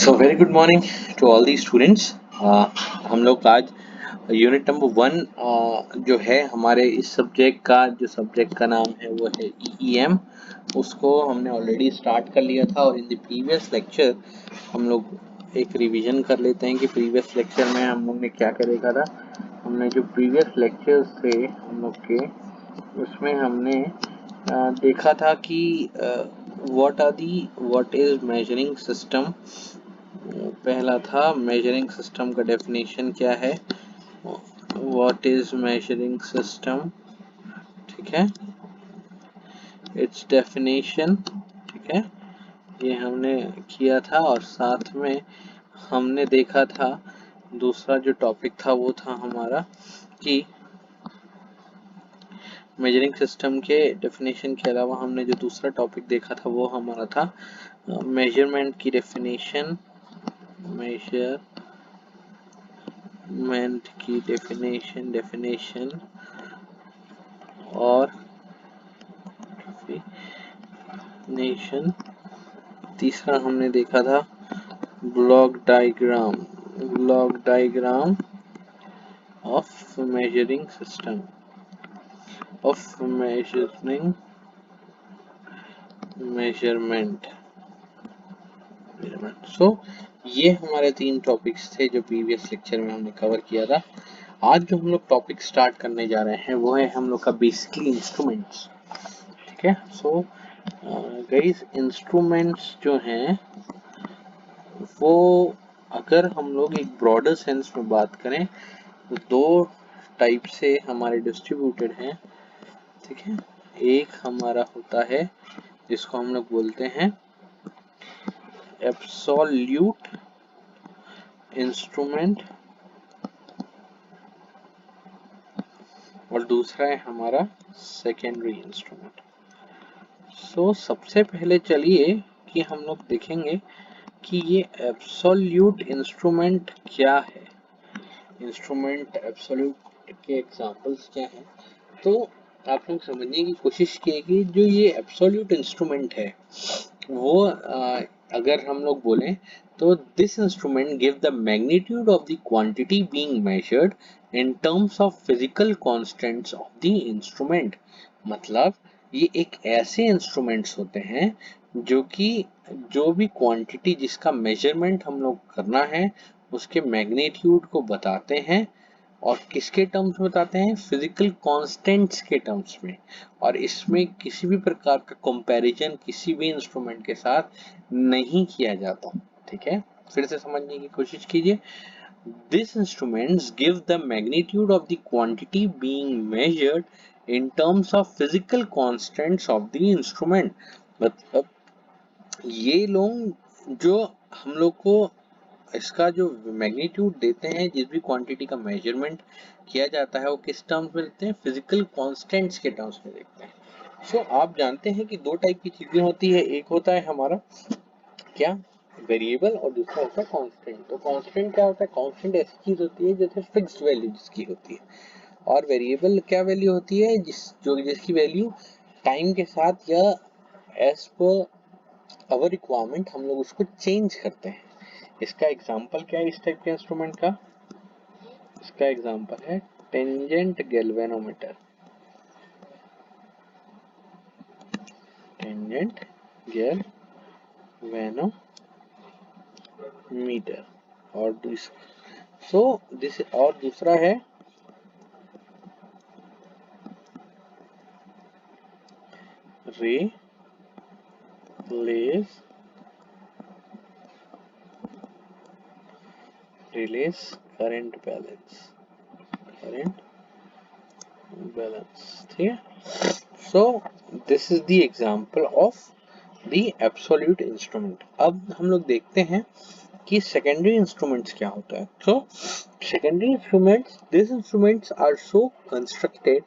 So very good morning to all the students. हम लोग आज यूनिट नंबर 1 जो है हमारे इस सब्जेक्ट का नाम है वो है EEM। उसको हमने ऑलरेडी स्टार्ट कर लिया था और इन द प्रीवियस लेक्चर हम लोग एक रिवीजन कर लेते हैं कि प्रीवियस लेक्चर में हम लोग ने क्या क्या देखा था। हमने जो प्रीवियस लेक्चर्स थे हम लोग के उसमें हमने देखा था कि व्हाट इज मेजरिंग सिस्टम। पहला था मेजरिंग सिस्टम का डेफिनेशन क्या है, व्हाट इज मेजरिंग सिस्टम, ठीक है, इट्स डेफिनेशन, ठीक है, ये हमने किया था। और साथ में हमने देखा था दूसरा जो टॉपिक था वो था हमारा कि मेजरिंग सिस्टम के डेफिनेशन के अलावा हमने जो दूसरा टॉपिक देखा था वो हमारा था मेजरमेंट की डेफिनेशन, मेजरमेंट की डेफिनेशन और डेफिनेशन। तीसरा हमने देखा था block diagram of measuring system of measurement. So ये हमारे 3 टॉपिक्स थे जो प्रीवियस लेक्चर में हमने कवर किया था। आज जो हम लोग टॉपिक स्टार्ट करने जा रहे हैं वो है हम लोग का बेसिकली इंस्ट्रूमेंट्स, ठीक है। सो गाइस इंस्ट्रूमेंट्स जो हैं वो अगर हम लोग एक ब्रॉडर सेंस में बात करें तो 2 टाइप से हमारे डिस्ट्रीब्यूटेड हैं, ठीक है। एक हमारा होता है जिसको हम लोग बोलते हैं एब्सोल्यूट इंस्ट्रूमेंट और दूसरा है हमारा सेकेंडरी इंस्ट्रूमेंट। सो सबसे पहले चलिए कि हम लोग देखेंगे कि ये एब्सोल्यूट इंस्ट्रूमेंट क्या है, इंस्ट्रूमेंट एब्सोल्यूट के एग्जांपल्स क्या हैं। तो आप लोग समझने की कोशिश कीजिए कि जो ये एब्सोल्यूट इंस्ट्रूमेंट है वो अगर हम लोग बोलें तो this instrument give the magnitude of the quantity being measured in terms of physical constants of the instrument. मतलब ये एक ऐसे इंस्ट्रूमेंट्स होते हैं जो कि जो भी क्वांटिटी जिसका मेजरमेंट हम लोग करना है उसके मैग्नीट्यूड को बताते हैं और किसके टर्म्स में बताते हैं, फिजिकल कांस्टेंट्स के टर्म्स में। और इसमें किसी भी प्रकार का कंपैरिजन किसी भी इंस्ट्रूमेंट के साथ नहीं किया जाता, ठीक है। फिर से समझने की कोशिश कीजिए। This instruments give the magnitude of the quantity being measured in terms of physical constants of the instrument. मतलब ये लोग जो हम लोग को इसका जो मैग्नीट्यूड देते हैं, जिस भी क्वांटिटी का मेजरमेंट किया जाता है वो किस टर्म्स में देखते हैं, फिजिकल कांस्टेंट्स के टर्म्स में देखते हैं। सो आप जानते हैं कि 2 टाइप की चीजें होती है, एक होता है हमारा क्या, वेरिएबल, और दूसरा होता है कांस्टेंट। तो कांस्टेंट क्या होता है, कांस्टेंट ऐसी चीज होती है जैसे फिक्स्ड वैल्यू जिसकी होती है, और वेरिएबल क्या वैल्यू होती है जिसकी वैल्यू टाइम के साथ या एज पर अवर रिक्वायरमेंट हम लोग उसको चेंज करते हैं। इसका एग्जांपल क्या है इस टाइप के इंस्ट्रूमेंट का, इसका एग्जांपल है टेंजेंट गैल्वेनोमीटर, टेंजेंट गैल्वेनोमीटर। और दूसरा है रिलेस करंट बैलेंस, ठीक है। So this is the example of the absolute instrument. अब हम लोग देखते हैं कि सेकेंडरी इंस्ट्रूमेंट्स क्या होता है। So secondary instruments, this instruments are so constructed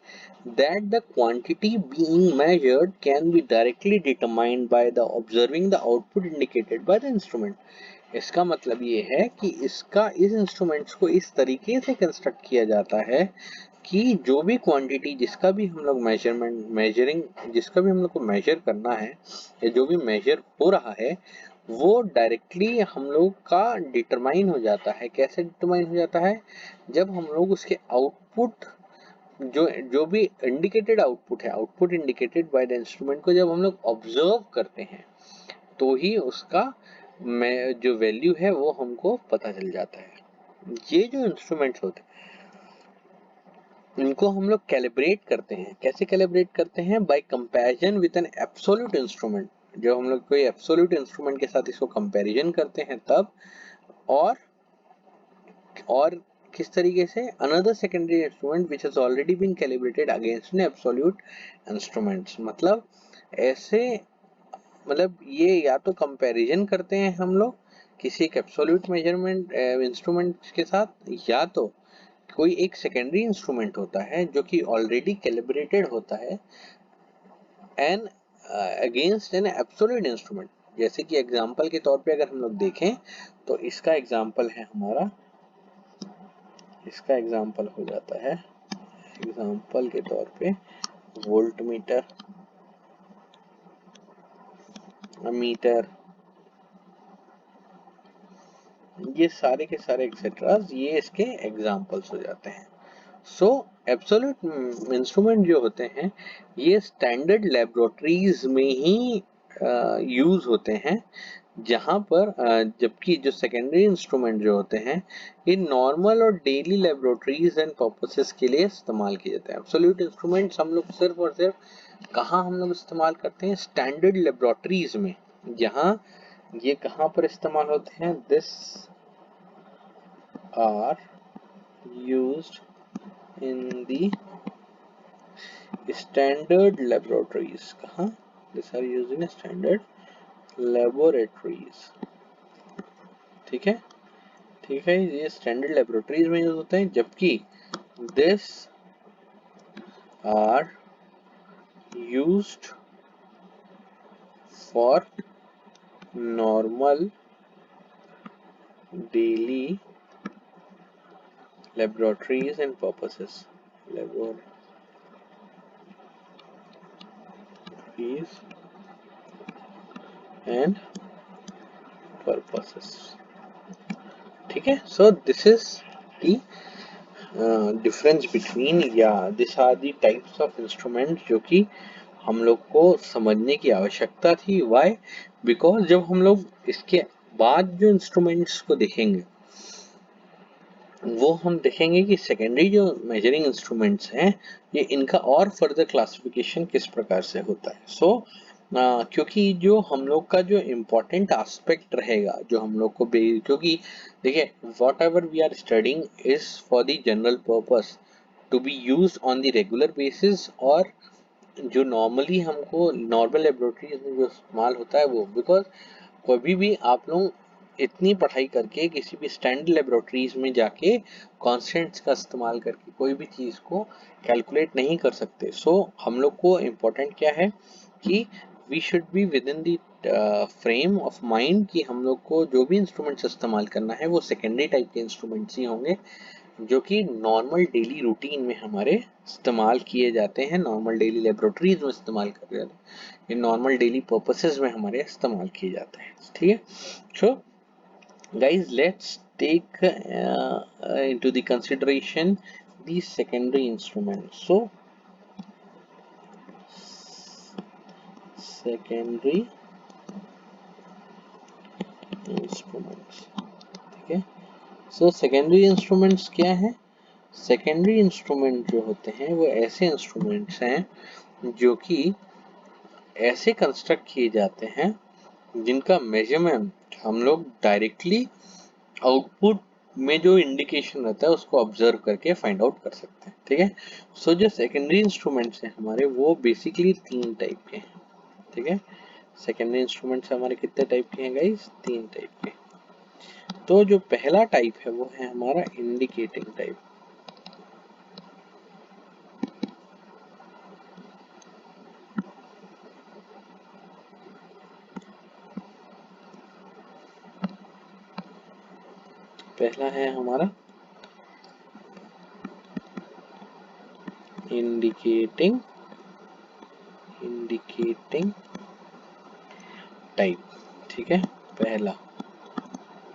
that the quantity being measured can be directly determined by the observing the output indicated by the instrument। इसका मतलब ये है कि इस इंस्ट्रूमेंट्स को इस तरीके से कंस्ट्रक्ट किया जाता है कि जो भी क्वांटिटी जिसका भी हम लोग जिसका भी हम लोग को मेजर करना है या जो भी मेजर हो रहा है वो डायरेक्टली हम लोग का डिटरमाइन हो जाता है। कैसे डिटरमाइन हो जाता है? जब हम लोग उसके आउटपुट, जो जो भी इंडिकेटेड आउटपुट है, output indicated by the instrument को जब हम लोग ऑब्जर्व करते हैं तो ही उसका जो वैल्यू है वो हमको पता चल जाता है। ये जो इंस्ट्रूमेंट्स होते हैं इनको हम लोग कैलिब्रेट करते हैं। कैसे कैलिब्रेट करते हैं? Bye comparison with N absolute instrument. जब हम लोग कोई एब्सोल्यूट इंस्ट्रूमेंट के साथ इसको कंपैरिजन करते हैं तब, और किस तरीके से? Another secondary instrument which has already been calibrated against an absolute instruments. मतलब ऐसे, मतलब ये या तो कंपैरिजन करते हैं हम लोग किसी एक एब्सोल्यूट मेजरमेंट इंस्ट्रूमेंट के साथ, या तो कोई एक सेकेंडरी इंस्ट्रूमेंट होता है जो कि ऑलरेडी कैलिब्रेटेड होता है an against an absolute instrument. जैसे कि एग्जांपल के तौर पे अगर हम लोग देखें तो इसका एग्जांपल है हमारा, इसका एग्जांपल हो जाता है, एग्जांपल के तौर पे वोल्ट मीटर, मीटर, ये सारे के सारे एक्सेट्रा, ये इसके एग्जांपल्स हो जाते हैं। सो एब्सोल्यूट इंस्ट्रूमेंट जो होते हैं ये स्टैंडर्ड लेबोरेटरीज में ही यूज होते हैं, जहां पर जबकि जो सेकेंडरी इंस्ट्रूमेंट जो होते हैं ये नॉर्मल और डेली लेबोरेटरीज एंड पर्पसेस के लिए इस्तेमाल किए जाते हैं। एब्सोल्यूट इंस्ट्रूमेंट्स हम लोग सिर्फ और सिर्फ कहाँ हम लोग इस्तेमाल करते हैं? स्टैंडर्ड लेबोरेटरीज में। यहाँ ये कहाँ पर इस्तेमाल होते हैं? This are used in the standard laboratories। कहाँ? These are used in standard laboratories। ठीक है, ठीक है, ये स्टैंडर्ड लेबोरेटरीज में यूज होते हैं, जबकि this are used for normal daily laboratories and purposes। laboratories and purposes। ठीक है, so this is the difference between, या this are the types of instrument जो कि हम लोग को समझने की आवश्यकता थी। व्हाई? बिकॉज जब हम लोग इसके बाद जो इंस्ट्रूमेंट्स को देखेंगे वो हम देखेंगे कि सेकेंडरी जो मेजरिंग इंस्ट्रूमेंट्स हैं ये इनका और फर्दर क्लासिफिकेशन किस प्रकार से होता है। सो क्योंकि जो हम लोग का जो इम्पोर्टेंट एस्पेक्ट रहेगा जो हम लोग को, क्योंकि देखिए whatever we are studying is for the general purpose to be use on the regular basis, और जो नॉर्मली हमको नॉर्मल लेबोरेटरीज में जो इस्तेमाल होता है वो, बिकॉज कभी भी आप लोग इतनी पढ़ाई करके किसी भी स्टैंडर्ड लेबोरेटरीज में जाके कॉन्स्टेंट्स का इस्तेमाल करके कोई भी चीज को कैलकुलेट नहीं कर सकते। सो हम लोग को इम्पोर्टेंट क्या है कि we should be within the frame of mind कि हम लोग को जो भी इंस्ट्रूमेंट्स इस्तेमाल करना है वो सेकेंडरी टाइप के इंस्ट्रूमेंट्स ही होंगे जो कि नॉर्मल डेली रूटीन में हमारे इस्तेमाल किए जाते हैं, नॉर्मल डेली लेबोरेटरीज में इस्तेमाल कर जाते हैं, ये नॉर्मल डेली पर्पसेस में हमारे इस्तेमाल किए जाते हैं। ठीक है, सो guys, let's take into the consideration the secondary instruments। So secondary instruments, ठीक है। so secondary instruments क्या है? secondary instrument जो होते हैं वो ऐसे instruments हैं जो कि ऐसे कंस्ट्रक्ट किए जाते हैं जिनका मेजरमेंट हम लोग डायरेक्टली आउटपुट में जो इंडिकेशन रहता है उसको ऑब्जर्व करके फाइंड आउट कर सकते हैं। ठीक है, सो जो सेकेंडरी इंस्ट्रूमेंट्स हैं हमारे वो बेसिकली 3 टाइप के हैं। ठीक है, सेकेंडरी इंस्ट्रूमेंट्स हमारे कितने टाइप के हैं गाइस? 3 टाइप के। तो जो पहला टाइप है वो है हमारा इंडिकेटिंग टाइप। पहला है हमारा इंडिकेटिंग टाइप। ठीक है, पहला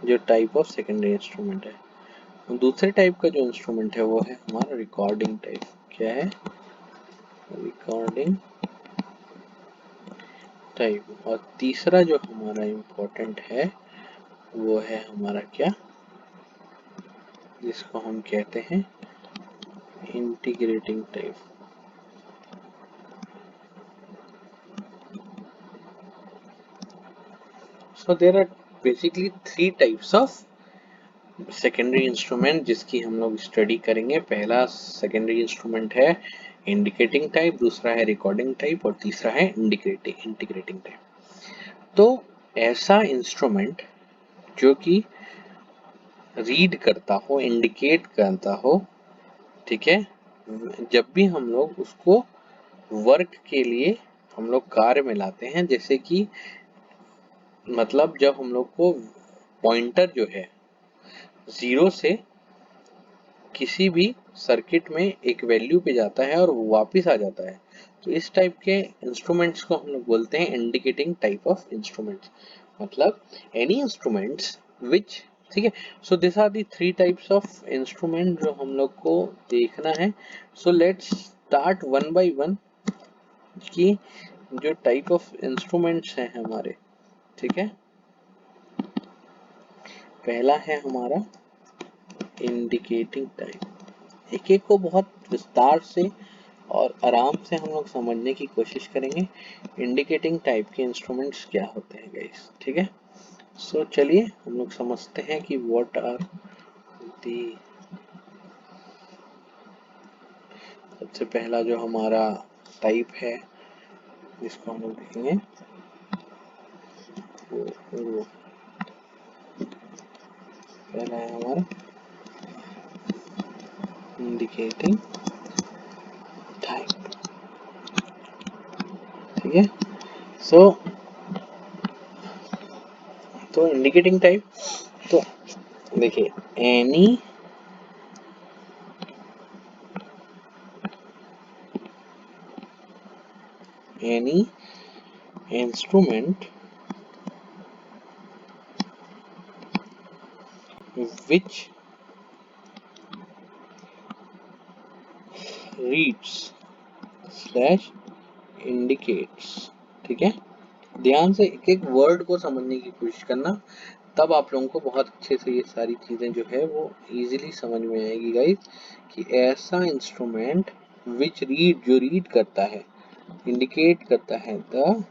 जो टाइप ऑफ सेकेंडरी इंस्ट्रूमेंट है। दूसरे टाइप का जो इंस्ट्रूमेंट है वो है हमारा रिकॉर्डिंग टाइप। क्या है? Recording type. और तीसरा जो हमारा इम्पोर्टेंट है वो है हमारा क्या, जिसको हम कहते हैं integrating type. So there are basically three types of secondary instrument जिसकी हम लोग स्टडी करेंगे। पहला सेकेंडरी इंस्ट्रूमेंट है इंडिकेटिंग टाइप, दूसरा है रिकॉर्डिंग टाइप और तीसरा है इंटीग्रेटिंग टाइप। तो ऐसा इंस्ट्रूमेंट जो कि रीड करता हो, इंडिकेट करता हो, ठीक है, जब भी हम लोग उसको वर्क के लिए हम लोग कार्य में लाते हैं, जैसे कि मतलब जब हम लोग को पॉइंटर जो है 0 से किसी भी सर्किट में एक वैल्यू पे जाता है और वापस आ जाता है, तो इस टाइप के इंस्ट्रूमेंट्स को हम लोग बोलते हैं इंडिकेटिंग टाइप ऑफ इंस्ट्रूमेंट्स। मतलब एनी इंस्ट्रूमेंट्स विच, ठीक है। So this are the three types of instrument जो हम लोग को देखना है। So let's start one by one कि जो टाइप ऑफ इंस्ट्रूमेंट्स हैं हमारे, ठीक है। पहला है हमारा इंडिकेटिंग टाइप। एक एक को बहुत विस्तार से और आराम से हम लोग समझने की कोशिश करेंगे इंडिकेटिंग टाइप के इंस्ट्रूमेंट्स क्या होते हैं गाइस, ठीक है। सो चलिए हम लोग समझते हैं कि व्हाट आर दी। सबसे पहला जो हमारा टाइप है जिसको हम लोग देखेंगे वो पहला है हमारा इंडिकेटिंग टाइप, ठीक है। सो तो इंडिकेटिंग टाइप, तो देखिए any instrument which reads slash indicates, ठीक है। ध्यान से एक एक वर्ड को समझने की कोशिश करना, तब आप लोगों को बहुत अच्छे से ये सारी चीजें जो है वो इजीली समझ में आएगी गाइस। कि ऐसा इंस्ट्रूमेंट विच रीड, जो रीड करता है, इंडिकेट करता है the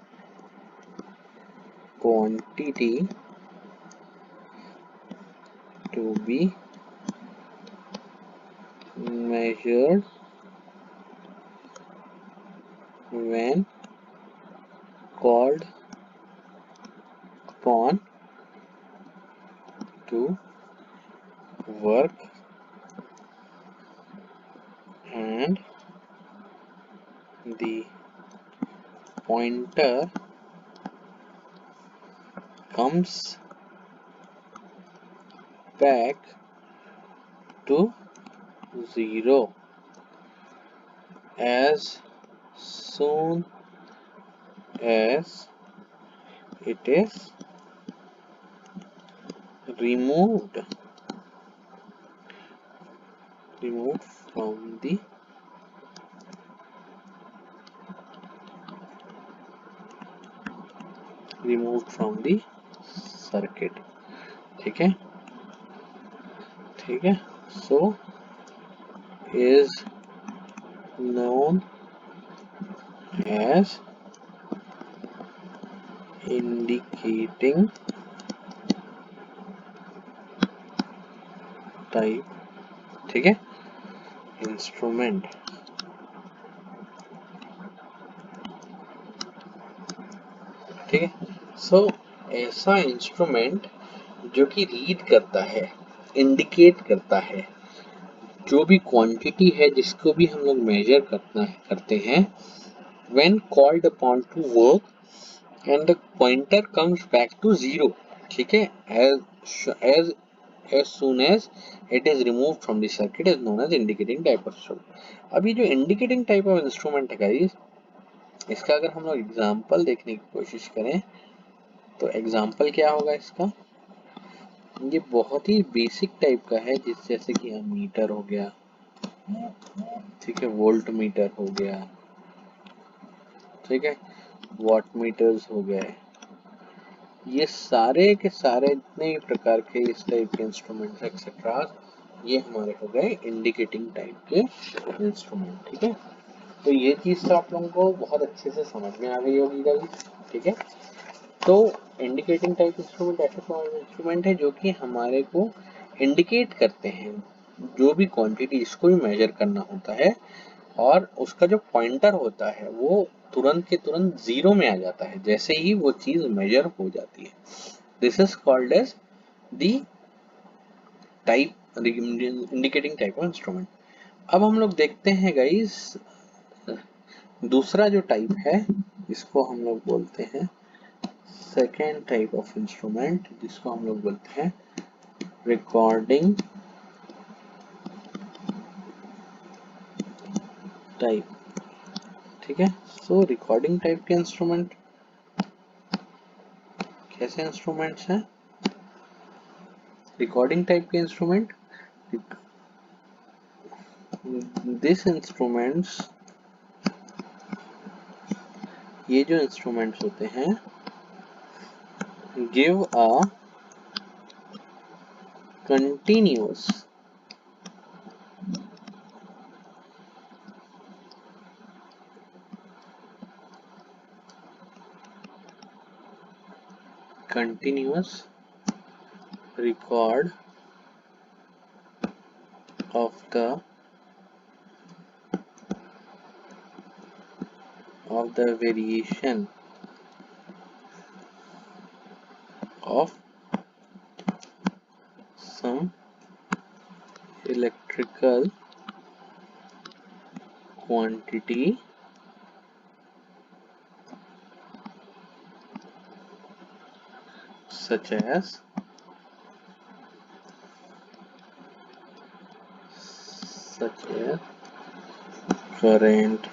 quantity to be measured when called upon to work and the pointer comes back to 0 as soon as it is removed from the circuit, ठीक है, ठीक है। So is known as indicating type, ठीक है, instrument, ठीक है। सो ऐसा instrument जो कि रीड करता है, इंडिकेट करता है, जो भी क्वांटिटी है जिसको भी हम लोग मेजर करते हैं, when called upon to work and the pointer comes back to 0, ठीक है, as soon as it is removed from the circuit is known as indicating type of instrument। अब ये जो indicating type of instrument है guys, इसका अगर हम लोग एग्जांपल देखने की कोशिश करें तो एग्जाम्पल क्या होगा इसका, ये बहुत ही बेसिक टाइप का है, जैसे कि मीटर हो गया, ठीक है, वोल्ट मीटर हो गया, ठीक है, वाट मीटर्स हो गए, ये सारे के सारे जितने भी प्रकार के इस टाइप के इंस्ट्रूमेंट्स एक्सेट्रा, ये हमारे हो गए इंडिकेटिंग टाइप के इंस्ट्रूमेंट, ठीक है। तो ये चीज तो आप लोगों को बहुत अच्छे से समझ में आ गई होगी गाइस, ठीक है। तो इंडिकेटिंग टाइप इंस्ट्रूमेंट ऐसे इंस्ट्रूमेंट है जो कि हमारे को इंडिकेट करते हैं, जो भी क्वांटिटी इसको भी मेजर करना होता है, और उसका जो पॉइंटर होता है वो तुरंत के तुरंत जीरो में आ जाता है जैसे ही वो चीज मेजर हो जाती है। This is called as the type indicating type of instrument. अब हम लोग देखते हैं गाइस दूसरा जो टाइप है, इसको हम लोग बोलते हैं सेकेंड टाइप ऑफ इंस्ट्रूमेंट, जिसको हम लोग बोलते हैं रिकॉर्डिंग टाइप, ठीक है। सो रिकॉर्डिंग टाइप के इंस्ट्रूमेंट कैसे इंस्ट्रूमेंट्स हैं? रिकॉर्डिंग टाइप के इंस्ट्रूमेंट, दिस इंस्ट्रूमेंट्स, ये जो इंस्ट्रूमेंट्स होते हैं, give a continuous record of the variation of some electrical quantity such as current,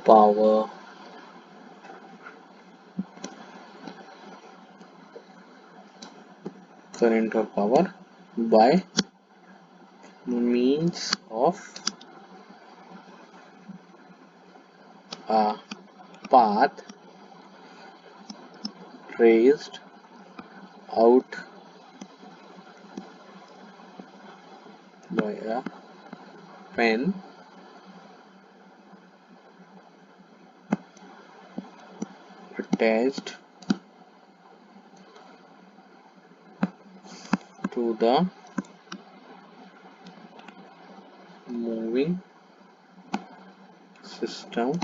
power, current or power by means of a path traced out by a pen attached to the moving system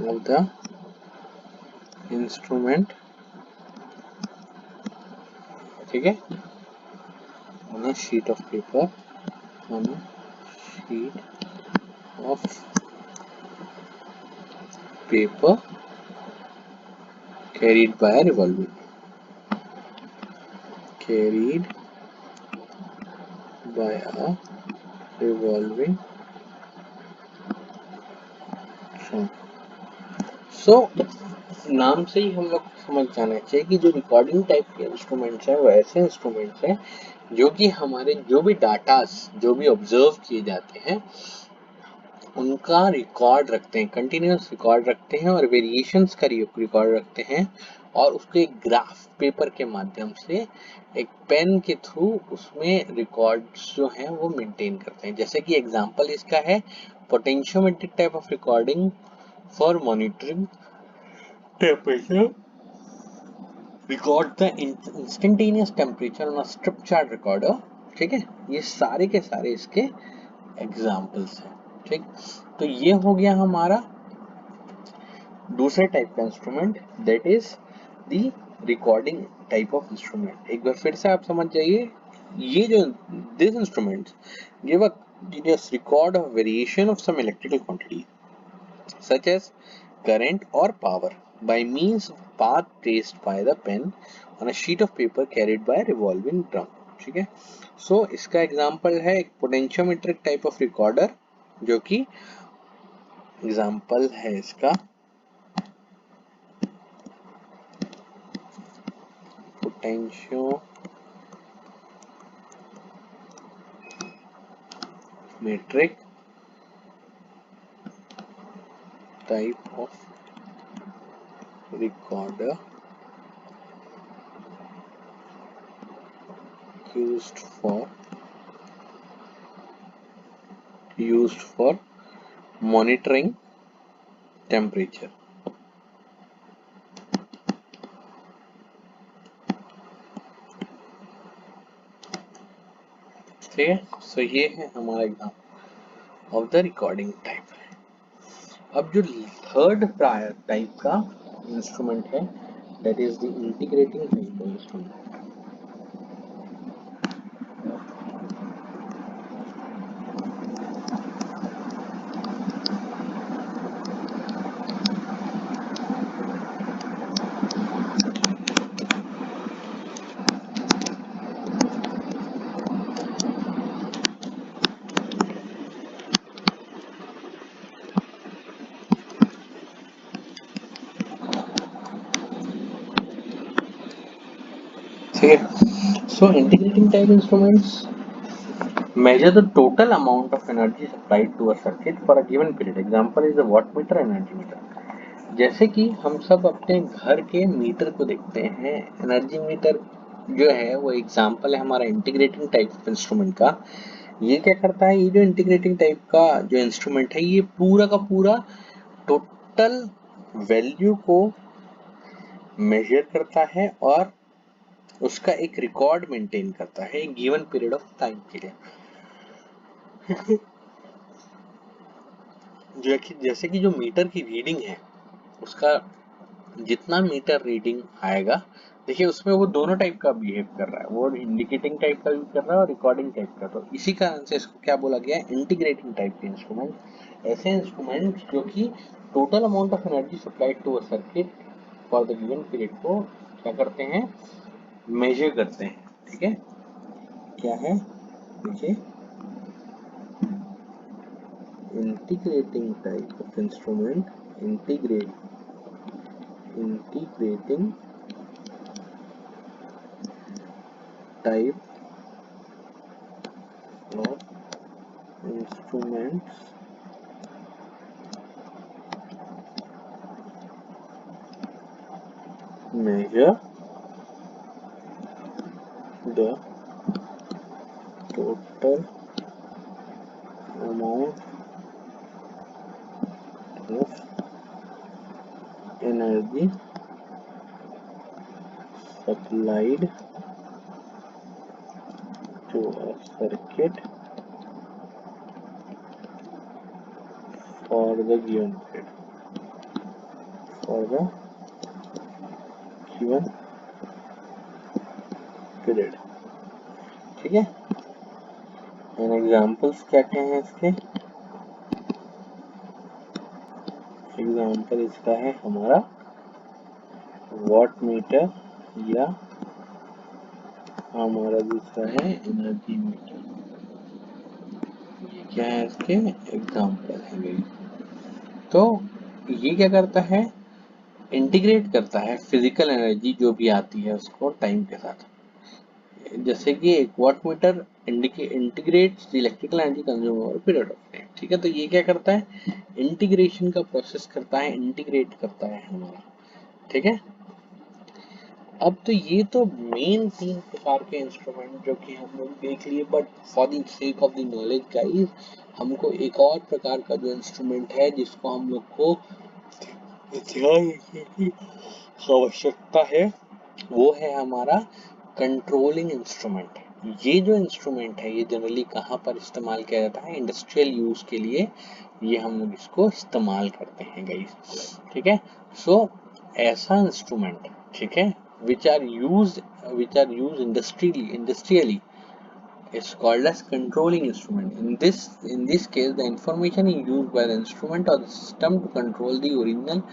of the instrument, ठीक है, on a sheet of paper, on a sheet of paper carried by a revolving drum. So नाम से ही हम लोग समझ जाना चाहिए कि जो रिकॉर्डिंग टाइप के इंस्ट्रूमेंट्स हैं वो ऐसे इंस्ट्रूमेंट्स हैं जो कि हमारे जो भी डाटास जो भी ऑब्जर्व किए जाते हैं उनका रिकॉर्ड रखते हैं, कंटिन्यूअस रिकॉर्ड रखते हैं और वेरिएशंस का रिकॉर्ड रखते हैं, और उसको एक ग्राफ पेपर के माध्यम से एक पेन के थ्रू उसमें रिकॉर्ड्स जो हैं वो मेंटेन करते हैं। जैसे कि एग्जांपल इसका है potentiometric type of recording for monitoring temperature, record the instantaneous temperature on a strip chart recorder, ठीक है। ये सारे के सारे इसके एग्जांपल्स हैं, ठीक। तो ये हो गया हमारा दूसरे टाइप का instrument, that is the recording type of instrument. एक बार फिर से आप समझ जाइए, ये जो this instrument give a continuous record of variation of some electrical quantity such as current or power, by means of path traced by the pen on a sheet of paper carried by a revolving drum. ठीक है, सो इसका example है एक पोटेंशियोमीट्रिक type of recorder, जो कि example है इसका potentiometric type of recorder used for monitoring temperature. ठीक है, सो ये है हमारा example of the recording type. अब जो थर्ड टाइप का इंस्ट्रूमेंट है, that is the integrating type of instrument. So integrating type instruments measure the total amount of energy supplied to a circuit for a given period. Example is the wattmeter, energy meter. जैसे कि हम सब अपने घर के metre को देखते हैं, एनर्जी मीटर जो है वो एग्जाम्पल है हमारा इंटीग्रेटिंग टाइप ऑफ इंस्ट्रूमेंट का। ये क्या करता है, ये जो इंटीग्रेटिंग टाइप का जो इंस्ट्रूमेंट है, ये पूरा का पूरा टोटल वैल्यू को मेजर करता है और उसका एक रिकॉर्ड मेंटेन करता है एक गिवन पीरियड ऑफ टाइम के लिए। जैसे कि जो मीटर की रीडिंग है, उसका जितना मीटर रीडिंग आएगा, देखिए उसमें वो दोनों टाइप का बिहेव कर रहा है, वो इंडिकेटिंग टाइप का भी कर रहा है और रिकॉर्डिंग टाइप का। तो इसी कारण से इसको क्या बोला गया है, इंटीग्रेटिंग टाइप के इंस्ट्रूमेंट। ऐसे इंस्ट्रूमेंट जो कि total amount of energy supplied to a circuit for the given period को क्या करते हैं, मेजर करते हैं। ठीक है, क्या है, देखिए integrating type of instrument, integrating type of instruments measure the total amount of energy supplied to a circuit for the given period, ठीक है। एंड एग्जांपल्स क्या क्या हैं इसके, एग्जांपल इसका है हमारा वॉट मीटर या हमारा दूसरा है एनर्जी मीटर। ये क्या है, इसके एग्जांपल है मेरी। तो ये क्या करता है, इंटीग्रेट करता है फिजिकल एनर्जी जो भी आती है उसको टाइम के साथ। जैसे कि एक watt meter integrates electrical energy consume over period of time. ठीक है, तो ये क्या करता है, इंटीग्रेशन का प्रोसेस करता है, इंटीग्रेट करता है हमारा। ठीक है, अब तो ये तो मेन 3 प्रकार के इंस्ट्रूमेंट जो कि हम लोग देख लिए, but for the sake of the knowledge guys, हमको एक और प्रकार का जो इंस्ट्रूमेंट है जिसको हम लोग को ध्यान रखने की आवश्यकता है, वो है हमारा कंट्रोलिंग इंस्ट्रूमेंट। ये जो इंस्ट्रूमेंट है ये जनरली कहाँ पर इस्तेमाल किया जाता है, इंडस्ट्रियल यूज के लिए ये हम लोग इसको इस्तेमाल करते हैं गाइस। ठीक है, सो ऐसा इंस्ट्रूमेंट, ठीक है, which are used industrially is called as controlling instrument. In this case, the information is used by the instrument or the system to control the original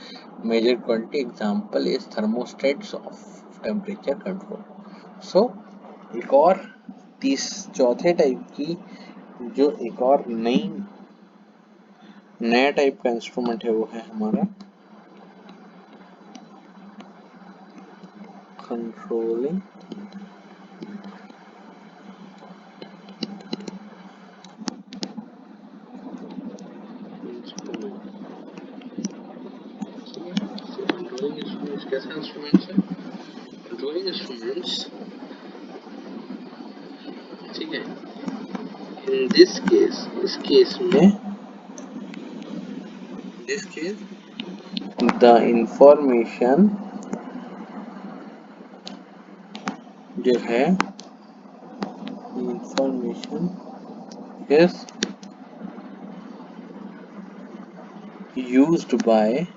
measured quantity. Example is thermostats of temperature control. So एक और चौथे type की जो एक और नया type का instrument है वो है हमारा कंट्रोलिंग कैसा इंस्ट्रूमेंट्स है कंट्रोलिंग इंस्ट्रूमेंट्स ठीक है इन दिस केस इस केस में दिस केस द इंफॉर्मेशन जो है information is used by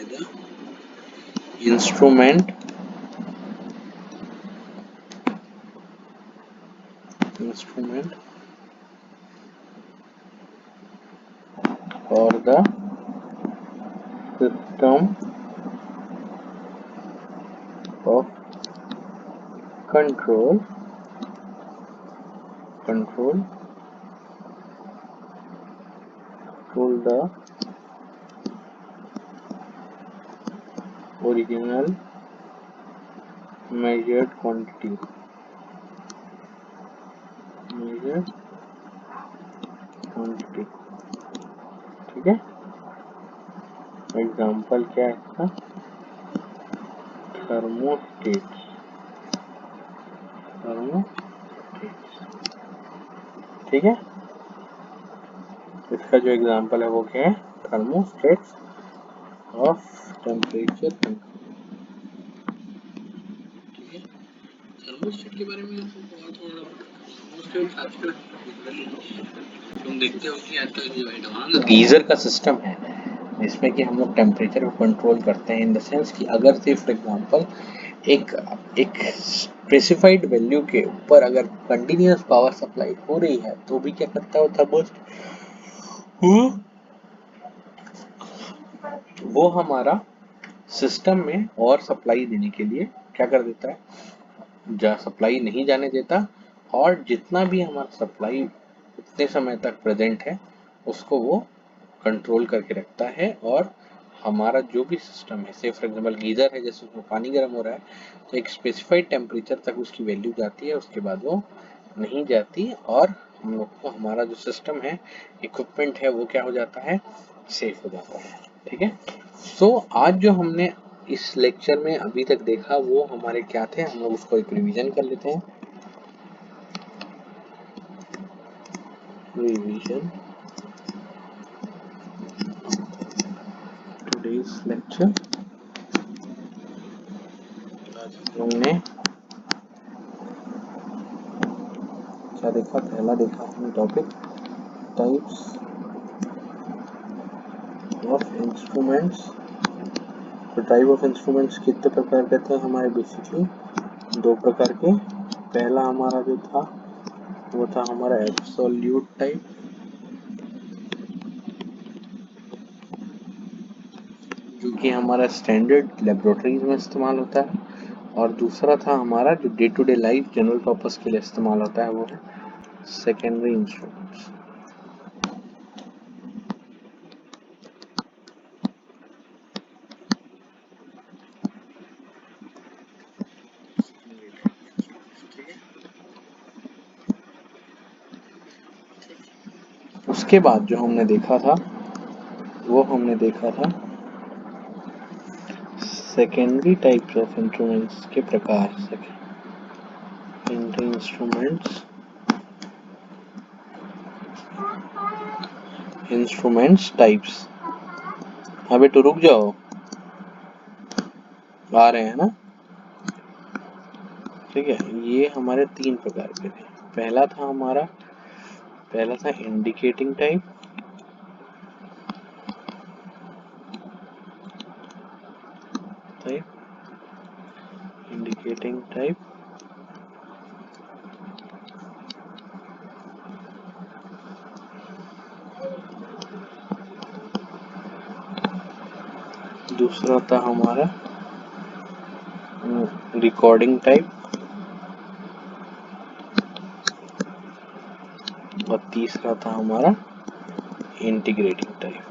the instrument or the system of control the original measured quantity ठीक है एग्जाम्पल क्या है इसका थर्मोस्टेट्स ठीक है इसका जो एग्जाम्पल है वो क्या है थर्मोस्टेट्स ऑफ टेम्परेचर कंट्रोल ठीक है थर्मोस्टेट के बारे में आपको और थोड़ा थर्मोस्टेट आजकल तुम देखते हो कि आजकल जो एडवांस गीजर का सिस्टम है जिसमें कि हम लोग टेम्परेचर को कंट्रोल करते हैं इन द सेंस कि अगर से फॉर एग्जांपल एक स्पेसिफाइड वैल्यू के ऊपर अगर कंटिन्यूअस पावर सप्लाई हो रही है तो भी क्या करता है थर्मोस्टेट वो हमारा सिस्टम में और सप्लाई देने के लिए क्या कर देता है सप्लाई नहीं जाने देता और जितना भी हमारा सप्लाई उतने समय तक प्रेजेंट है उसको वो कंट्रोल करके रखता है और हमारा जो भी सिस्टम है से फॉर एग्जांपल गीजर है जैसे उसमें पानी गर्म हो रहा है तो एक स्पेसिफाइड टेम्परेचर तक उसकी वैल्यू जाती है उसके बाद वो नहीं जाती और हम लोग को हमारा जो सिस्टम है इक्विपमेंट है वो क्या हो जाता है सेफ हो जाता है ठीक है सो आज जो हमने इस लेक्चर में अभी तक देखा वो हमारे क्या थे हम लोग उसको एक रिवीजन कर लेते हैं रिवीजन टुडेस लेक्चर आज हम लोग ने क्या देखा पहला देखा हमने टॉपिक टाइप्स ऑफ इंस्ट्रूमेंट्स तो टाइप ऑफ इंस्ट्रूमेंट्स कितने प्रकार के थे हमारे बेसिकली दो प्रकार के पहला हमारा जो था वो था हमारा एब्सोल्यूट टाइप जो कि हमारा स्टैंडर्ड लेबोरेटरीज में इस्तेमाल होता है और दूसरा था हमारा जो day to day life general purpose के लिए इस्तेमाल होता है वो है सेकेंडरी इंस्ट्रूमेंट्स उसके बाद जो हमने देखा था वो हमने देखा था सेकेंडरी टाइप्स ऑफ इंस्ट्रूमेंट्स के प्रकार सेकेंडरी इंस्ट्रूमेंट्स टाइप्स अबे तो रुक जाओ आ रहे हैं ना ठीक है ये हमारे तीन प्रकार के थे पहला था हमारा पहला था इंडिकेटिंग टाइप, इंडिकेटिंग टाइप, दूसरा था हमारा रिकॉर्डिंग टाइप, और तीसरा था हमारा इंटीग्रेटिंग टाइप।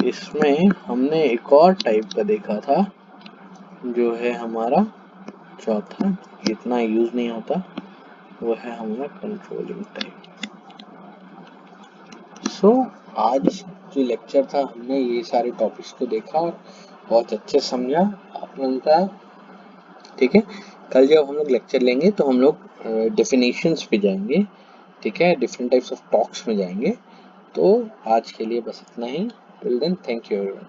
इसमें हमने एक और टाइप का देखा था जो है हमारा चौथा, इतना यूज नहीं होता, वो है हमारा कंट्रोलिंग टाइप। सो आज जो लेक्चर था हमने ये सारे टॉपिक्स को देखा और बहुत अच्छे समझा आप लोगों का। ठीक है, कल जब हम लोग लेक्चर लेंगे तो हम लोग डेफिनेशंस पे जाएंगे, ठीक है, डिफरेंट टाइप्स ऑफ टॉक्स में जाएंगे। तो आज के लिए बस इतना ही। Till then, thank you everyone.